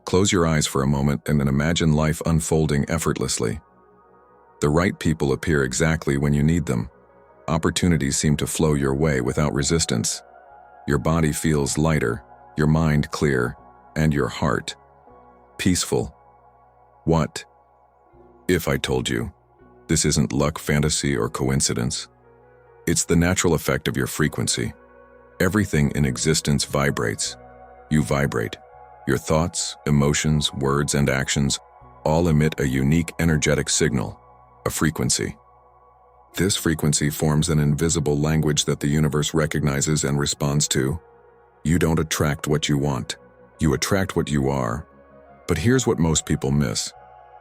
Close your eyes for a moment and then imagine life unfolding effortlessly. The right people appear exactly when you need them. Opportunities seem to flow your way without resistance. Your body feels lighter, your mind clear, and your heart peaceful. What if I told you this isn't luck, fantasy, or coincidence? It's the natural effect of your frequency. Everything in existence vibrates. You vibrate. Your thoughts, emotions, words, and actions all emit a unique energetic signal, a frequency. This frequency forms an invisible language that the universe recognizes and responds to. You don't attract what you want. You attract what you are. But here's what most people miss.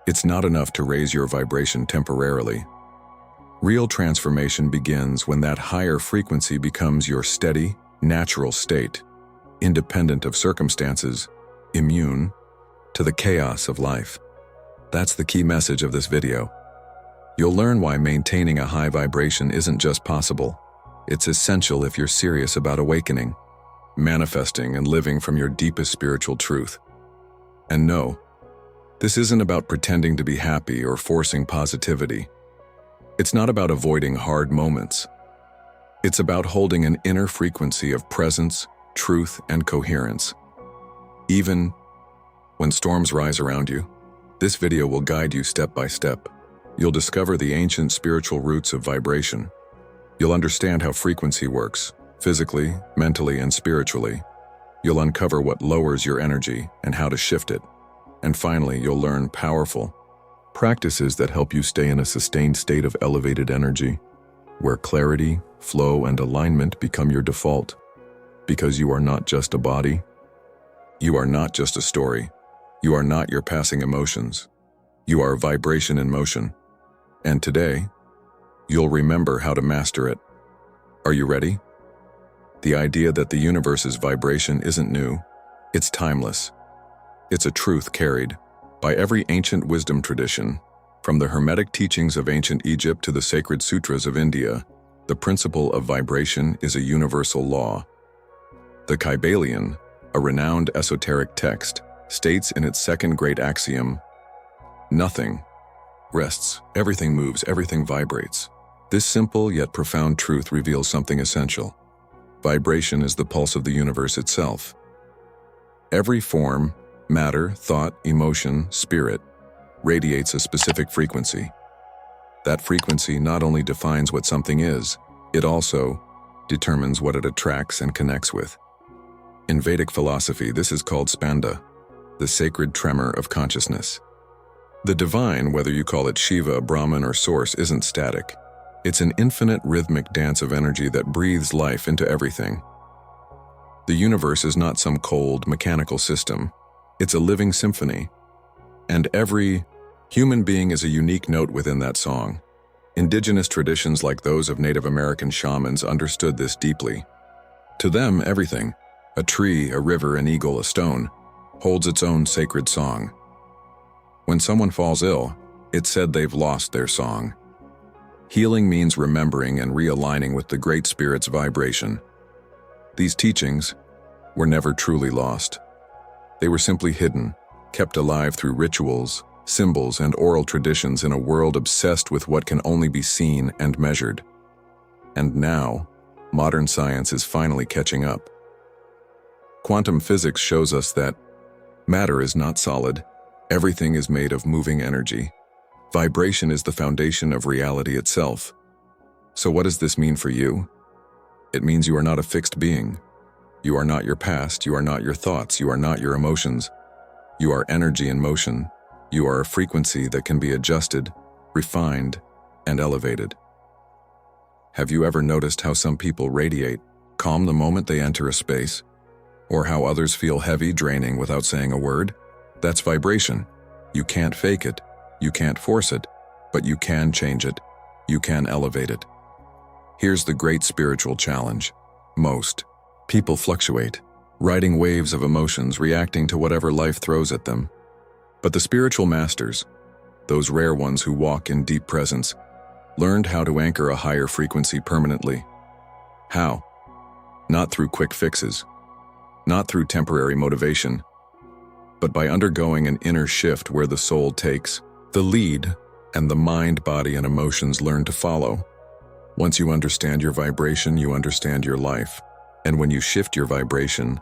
It's not enough to raise your vibration temporarily. Real transformation begins when that higher frequency becomes your steady, natural state, independent of circumstances, immune to the chaos of life. That's the key message of this video. You'll learn why maintaining a high vibration isn't just possible. It's essential if you're serious about awakening, manifesting, and living from your deepest spiritual truth. And no, this isn't about pretending to be happy or forcing positivity. It's not about avoiding hard moments. It's about holding an inner frequency of presence, truth, and coherence. Even when storms rise around you, this video will guide you step by step. You'll discover the ancient spiritual roots of vibration. You'll understand how frequency works, physically, mentally, and spiritually. You'll uncover what lowers your energy and how to shift it. And finally, you'll learn powerful practices that help you stay in a sustained state of elevated energy, where clarity, flow, and alignment become your default. Because you are not just a body. You are not just a story. You are not your passing emotions. You are vibration in motion. And today, you'll remember how to master it. Are you ready? The idea that the universe's vibration isn't new. It's timeless. It's a truth carried by every ancient wisdom tradition, from the Hermetic teachings of ancient Egypt to the sacred sutras of India. The principle of vibration is a universal law. The Kybalion, a renowned esoteric text, states in its second great axiom, "Nothing rests, everything moves, everything vibrates." This simple yet profound truth reveals something essential. Vibration is the pulse of the universe itself. Every form, matter, thought, emotion, spirit, radiates a specific frequency. That frequency not only defines what something is, it also determines what it attracts and connects with. In Vedic philosophy, this is called spanda, the sacred tremor of consciousness. The divine, whether you call it Shiva, Brahman, or Source, isn't static. It's an infinite rhythmic dance of energy that breathes life into everything. The universe is not some cold, mechanical system. It's a living symphony. And every human being is a unique note within that song. Indigenous traditions like those of Native American shamans understood this deeply. To them, everything, a tree, a river, an eagle, a stone, holds its own sacred song. When someone falls ill, it's said they've lost their song. Healing means remembering and realigning with the Great Spirit's vibration. These teachings were never truly lost. They were simply hidden, kept alive through rituals, symbols, and oral traditions in a world obsessed with what can only be seen and measured. And now, modern science is finally catching up. Quantum physics shows us that matter is not solid. Everything is made of moving energy. Vibration is the foundation of reality itself. So what does this mean for you? It means you are not a fixed being. You are not your past, you are not your thoughts, you are not your emotions. You are energy in motion. You are a frequency that can be adjusted, refined, and elevated. Have you ever noticed how some people radiate calm the moment they enter a space? Or how others feel heavy, draining without saying a word? That's vibration. You can't fake it. You can't force it. But you can change it. You can elevate it. Here's the great spiritual challenge. Most people fluctuate, riding waves of emotions, reacting to whatever life throws at them. But the spiritual masters, those rare ones who walk in deep presence, learned how to anchor a higher frequency permanently. How? Not through quick fixes, not through temporary motivation, but by undergoing an inner shift where the soul takes the lead and the mind, body, and emotions learn to follow. Once you understand your vibration, you understand your life. And when you shift your vibration,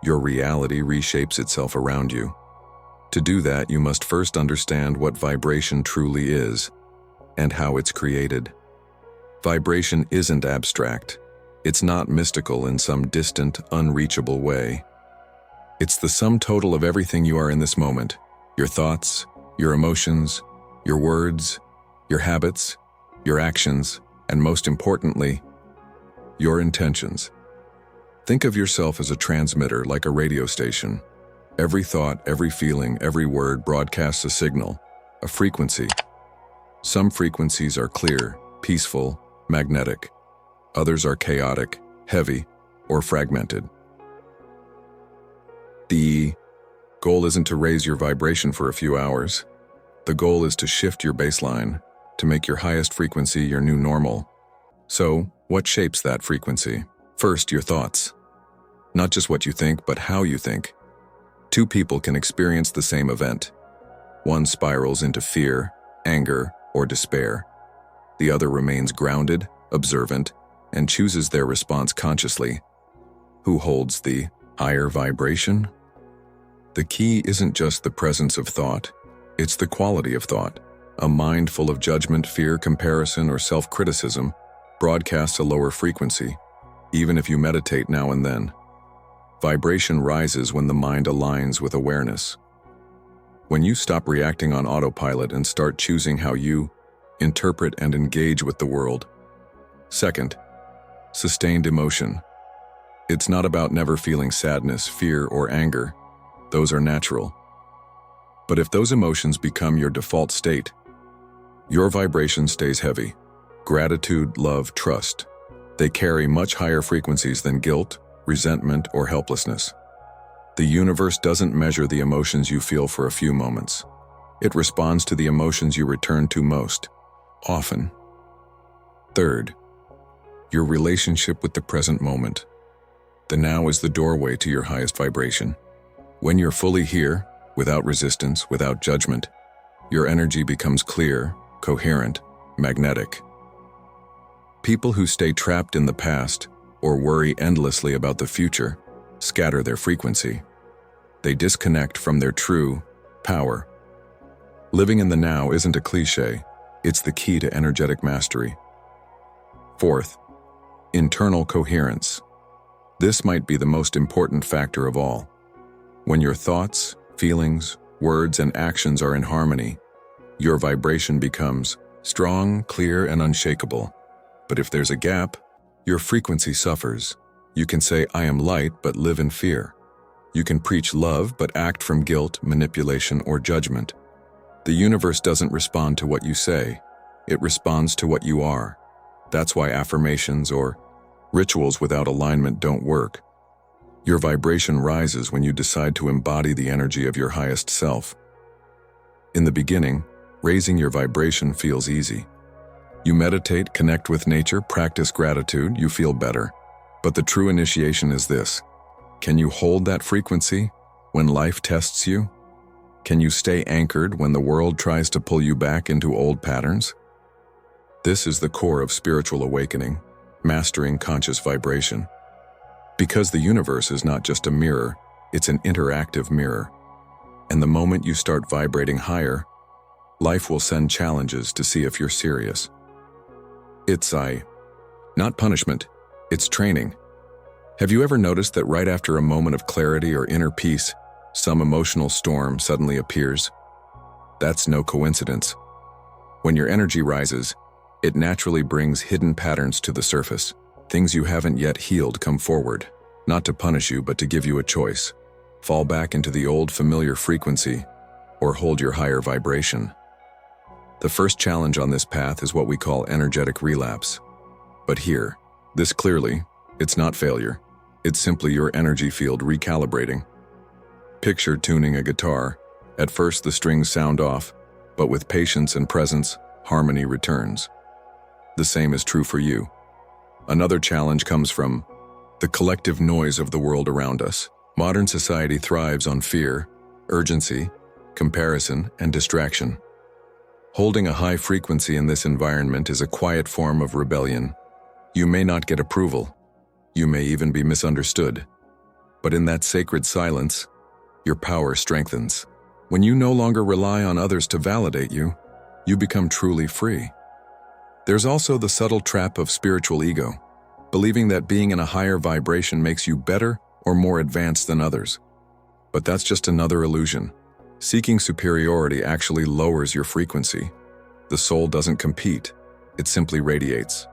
your reality reshapes itself around you. To do that, you must first understand what vibration truly is and how it's created. Vibration isn't abstract. It's not mystical in some distant, unreachable way. It's the sum total of everything you are in this moment: your thoughts, your emotions, your words, your habits, your actions, and most importantly, your intentions. Think of yourself as a transmitter, like a radio station. Every thought, every feeling, every word broadcasts a signal, a frequency. Some frequencies are clear, peaceful, magnetic. Others are chaotic, heavy, or fragmented. The goal isn't to raise your vibration for a few hours. The goal is to shift your baseline, to make your highest frequency your new normal. So, what shapes that frequency? First, your thoughts. Not just what you think, but how you think. Two people can experience the same event. One spirals into fear, anger, or despair. The other remains grounded, observant, and chooses their response consciously. Who holds the higher vibration? The key isn't just the presence of thought, it's the quality of thought. A mind full of judgment, fear, comparison, or self-criticism broadcasts a lower frequency, even if you meditate now and then. Vibration rises when the mind aligns with awareness. When you stop reacting on autopilot and start choosing how you interpret and engage with the world. Second, sustained emotion. It's not about never feeling sadness, fear, or anger. Those are natural. But if those emotions become your default state, your vibration stays heavy. Gratitude, love, trust. They carry much higher frequencies than guilt, resentment, or helplessness. The universe doesn't measure the emotions you feel for a few moments. It responds to the emotions you return to most often. Third, your relationship with the present moment. The now is the doorway to your highest vibration. When you're fully here, without resistance, without judgment, your energy becomes clear, coherent, magnetic. People who stay trapped in the past or worry endlessly about the future scatter their frequency. They disconnect from their true power. Living in the now isn't a cliche, it's the key to energetic mastery. Fourth, internal coherence. This might be the most important factor of all. When your thoughts, feelings, words, and actions are in harmony, your vibration becomes strong, clear, and unshakable. But if there's a gap, your frequency suffers. You can say, "I am light," but live in fear. You can preach love, but act from guilt, manipulation, or judgment. The universe doesn't respond to what you say. It responds to what you are. That's why affirmations or rituals without alignment don't work. Your vibration rises when you decide to embody the energy of your highest self. In the beginning, raising your vibration feels easy. You meditate, connect with nature, practice gratitude, you feel better. But the true initiation is this. Can you hold that frequency when life tests you? Can you stay anchored when the world tries to pull you back into old patterns? This is the core of spiritual awakening, mastering conscious vibration. Because the universe is not just a mirror, it's an interactive mirror. And the moment you start vibrating higher, life will send challenges to see if you're serious. It's not punishment, it's training. Have you ever noticed that right after a moment of clarity or inner peace, some emotional storm suddenly appears? That's no coincidence. When your energy rises, it naturally brings hidden patterns to the surface. Things you haven't yet healed come forward, not to punish you but to give you a choice. Fall back into the old familiar frequency, or hold your higher vibration. The first challenge on this path is what we call energetic relapse. But here, this clearly, it's not failure. It's simply your energy field recalibrating. Picture tuning a guitar. At first the strings sound off, but with patience and presence, harmony returns. The same is true for you. Another challenge comes from the collective noise of the world around us. Modern society thrives on fear, urgency, comparison, and distraction. Holding a high frequency in this environment is a quiet form of rebellion. You may not get approval. You may even be misunderstood. But in that sacred silence, your power strengthens. When you no longer rely on others to validate you, you become truly free. There's also the subtle trap of spiritual ego, believing that being in a higher vibration makes you better or more advanced than others. But that's just another illusion. Seeking superiority actually lowers your frequency. The soul doesn't compete, it simply radiates.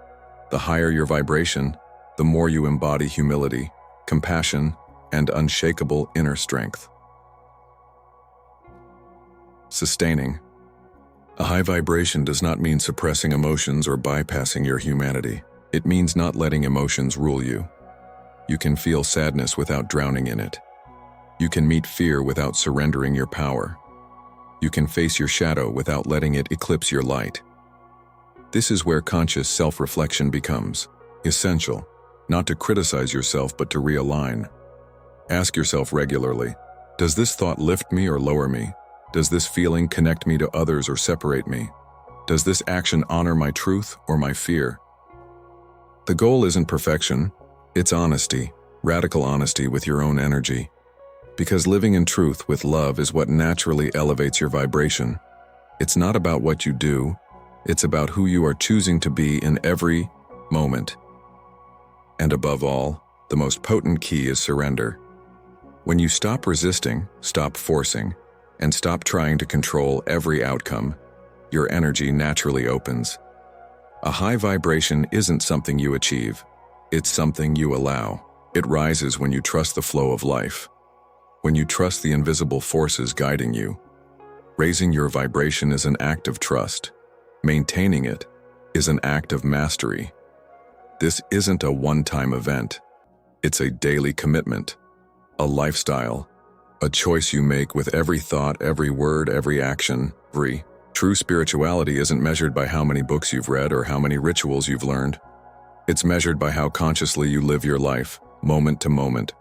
The higher your vibration, the more you embody humility, compassion, and unshakable inner strength. Sustaining. A high vibration does not mean suppressing emotions or bypassing your humanity. It means not letting emotions rule you. You can feel sadness without drowning in it. You can meet fear without surrendering your power. You can face your shadow without letting it eclipse your light. This is where conscious self-reflection becomes essential, not to criticize yourself but to realign. Ask yourself regularly, does this thought lift me or lower me? Does this feeling connect me to others or separate me? Does this action honor my truth or my fear? The goal isn't perfection, it's honesty, radical honesty with your own energy. Because living in truth with love is what naturally elevates your vibration. It's not about what you do, it's about who you are choosing to be in every moment. And above all, the most potent key is surrender. When you stop resisting, stop forcing, and stop trying to control every outcome, your energy naturally opens. A high vibration isn't something you achieve, it's something you allow. It rises when you trust the flow of life. When you trust the invisible forces guiding you. Raising your vibration is an act of trust. Maintaining it is an act of mastery. This isn't a one-time event. It's a daily commitment, a lifestyle, a choice you make with every thought, every word, every action. True spirituality isn't measured by how many books you've read or how many rituals you've learned. It's measured by how consciously you live your life, moment to moment.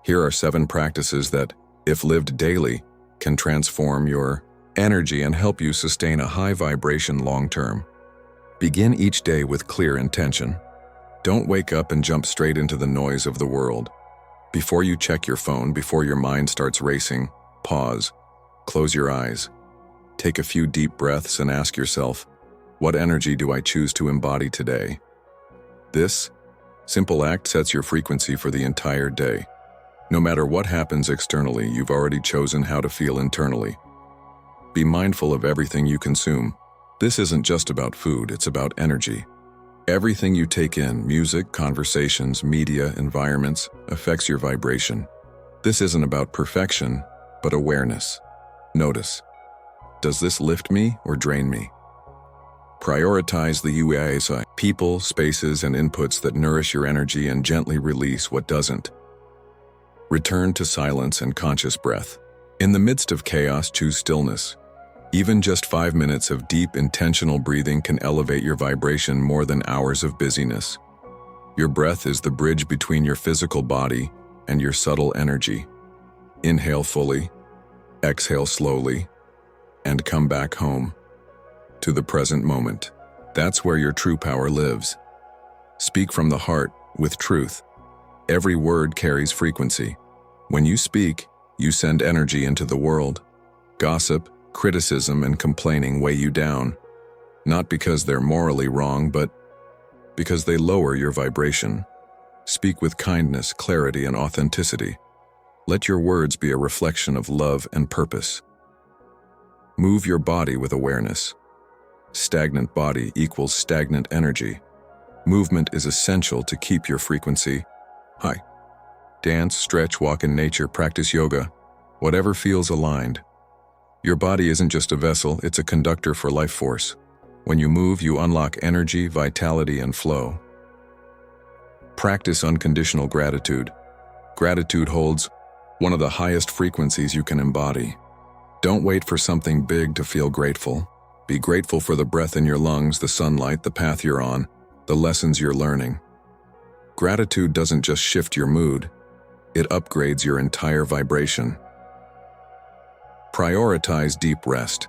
Here are 7 practices that, if lived daily, can transform your energy and help you sustain a high vibration long term. Begin each day with clear intention. Don't wake up and jump straight into the noise of the world. Before you check your phone, before your mind starts racing, pause, close your eyes. Take a few deep breaths and ask yourself, what energy do I choose to embody today? This simple act sets your frequency for the entire day. No matter what happens externally, you've already chosen how to feel internally. Be mindful of everything you consume. This isn't just about food, it's about energy. Everything you take in, music, conversations, media, environments, affects your vibration. This isn't about perfection, but awareness. Notice, does this lift me or drain me? Prioritize the UASI, people, spaces, and inputs that nourish your energy and gently release what doesn't. Return to silence and conscious breath. In the midst of chaos, choose stillness. Even just 5 minutes of deep, intentional breathing can elevate your vibration more than hours of busyness. Your breath is the bridge between your physical body and your subtle energy. Inhale fully, exhale slowly, and come back home, to the present moment. That's where your true power lives. Speak from the heart, with truth. Every word carries frequency. When you speak, you send energy into the world. Gossip, criticism, and complaining weigh you down, not because they're morally wrong, but because they lower your vibration. Speak with kindness, clarity, and authenticity. Let your words be a reflection of love and purpose. Move your body with awareness. Stagnant body equals stagnant energy. Movement is essential to keep your frequency high. Dance, stretch, walk in nature, practice yoga, whatever feels aligned. Your body isn't just a vessel, it's a conductor for life force. When you move, you unlock energy, vitality, and flow. Practice unconditional gratitude. Gratitude holds one of the highest frequencies you can embody. Don't wait for something big to feel grateful. Be grateful for the breath in your lungs, the sunlight, the path you're on, the lessons you're learning. Gratitude doesn't just shift your mood, it upgrades your entire vibration. Prioritize deep rest.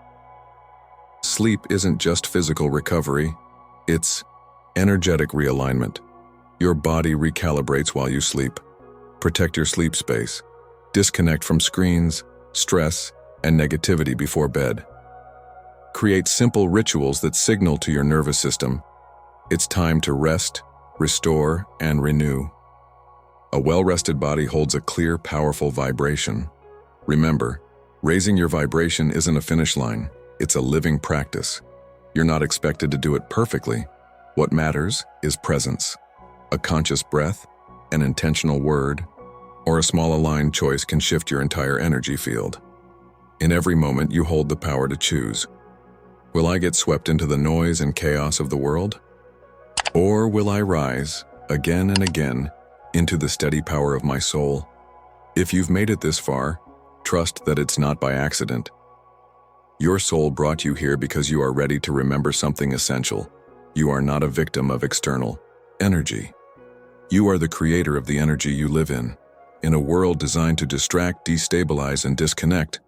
Sleep isn't just physical recovery, it's energetic realignment. Your body recalibrates while you sleep. Protect your sleep space. Disconnect from screens, stress, and negativity before bed. Create simple rituals that signal to your nervous system it's time to rest, restore, and renew. A well-rested body holds a clear, powerful vibration. Remember, raising your vibration isn't a finish line, it's a living practice. You're not expected to do it perfectly. What matters is presence. A conscious breath, an intentional word, or a small aligned choice can shift your entire energy field. In every moment, you hold the power to choose. Will I get swept into the noise and chaos of the world? Or will I rise, again and again, into the steady power of my soul? If you've made it this far, trust that it's not by accident. Your soul brought you here because you are ready to remember something essential. You are not a victim of external energy. You are the creator of the energy you live in. In a world designed to distract, destabilize, and disconnect,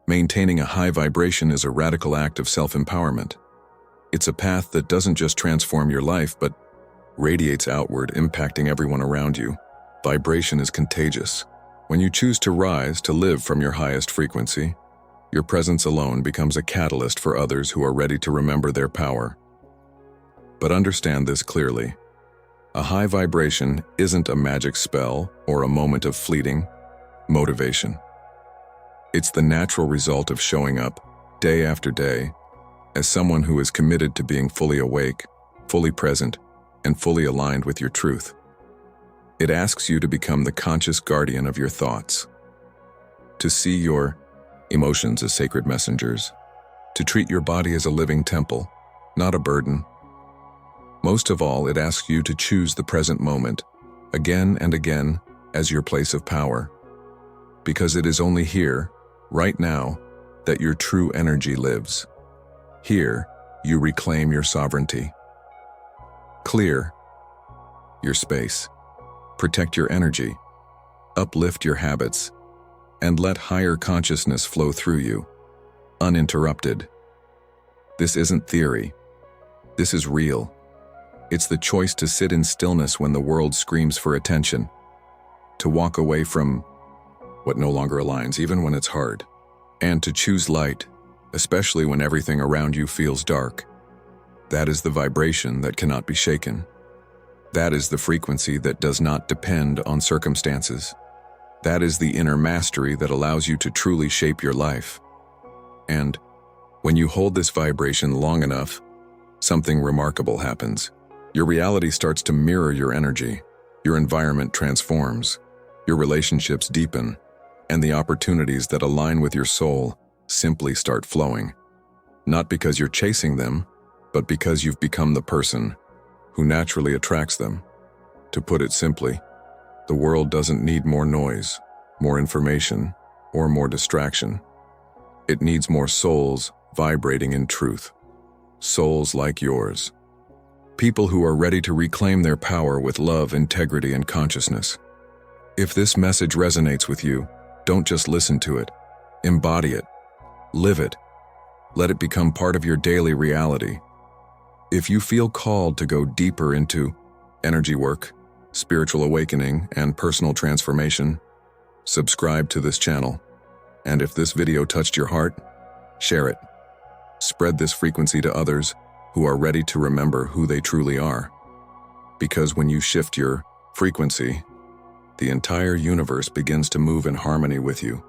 maintaining a high vibration is a radical act of self-empowerment. It's a path that doesn't just transform your life, but radiates outward, impacting everyone around you. Vibration is contagious. When you choose to rise, to live from your highest frequency, your presence alone becomes a catalyst for others who are ready to remember their power. But understand this clearly. A high vibration isn't a magic spell or a moment of fleeting motivation. It's the natural result of showing up, day after day, as someone who is committed to being fully awake, fully present, and fully aligned with your truth. It asks you to become the conscious guardian of your thoughts, to see your emotions as sacred messengers, to treat your body as a living temple, not a burden. Most of all, it asks you to choose the present moment, again and again, as your place of power. Because it is only here, right now, that your true energy lives. Here, you reclaim your sovereignty. Clear your space. Protect your energy. Uplift your habits. And let higher consciousness flow through you, uninterrupted. This isn't theory. This is real. It's the choice to sit in stillness when the world screams for attention, to walk away from what no longer aligns, even when it's hard, and to choose light, especially when everything around you feels dark. That is the vibration that cannot be shaken. That is the frequency that does not depend on circumstances. That is the inner mastery that allows you to truly shape your life. And when you hold this vibration long enough, something remarkable happens. Your reality starts to mirror your energy. Your environment transforms. Your relationships deepen. And the opportunities that align with your soul simply start flowing. Not because you're chasing them, but because you've become the person who naturally attracts them. To put it simply, the world doesn't need more noise, more information, or more distraction. It needs more souls vibrating in truth. Souls like yours. People who are ready to reclaim their power with love, integrity, and consciousness. If this message resonates with you, don't just listen to it. Embody it. Live it. Let it become part of your daily reality. If you feel called to go deeper into energy work, spiritual awakening, and personal transformation, subscribe to this channel. And if this video touched your heart, share it. Spread this frequency to others who are ready to remember who they truly are. Because when you shift your frequency, the entire universe begins to move in harmony with you.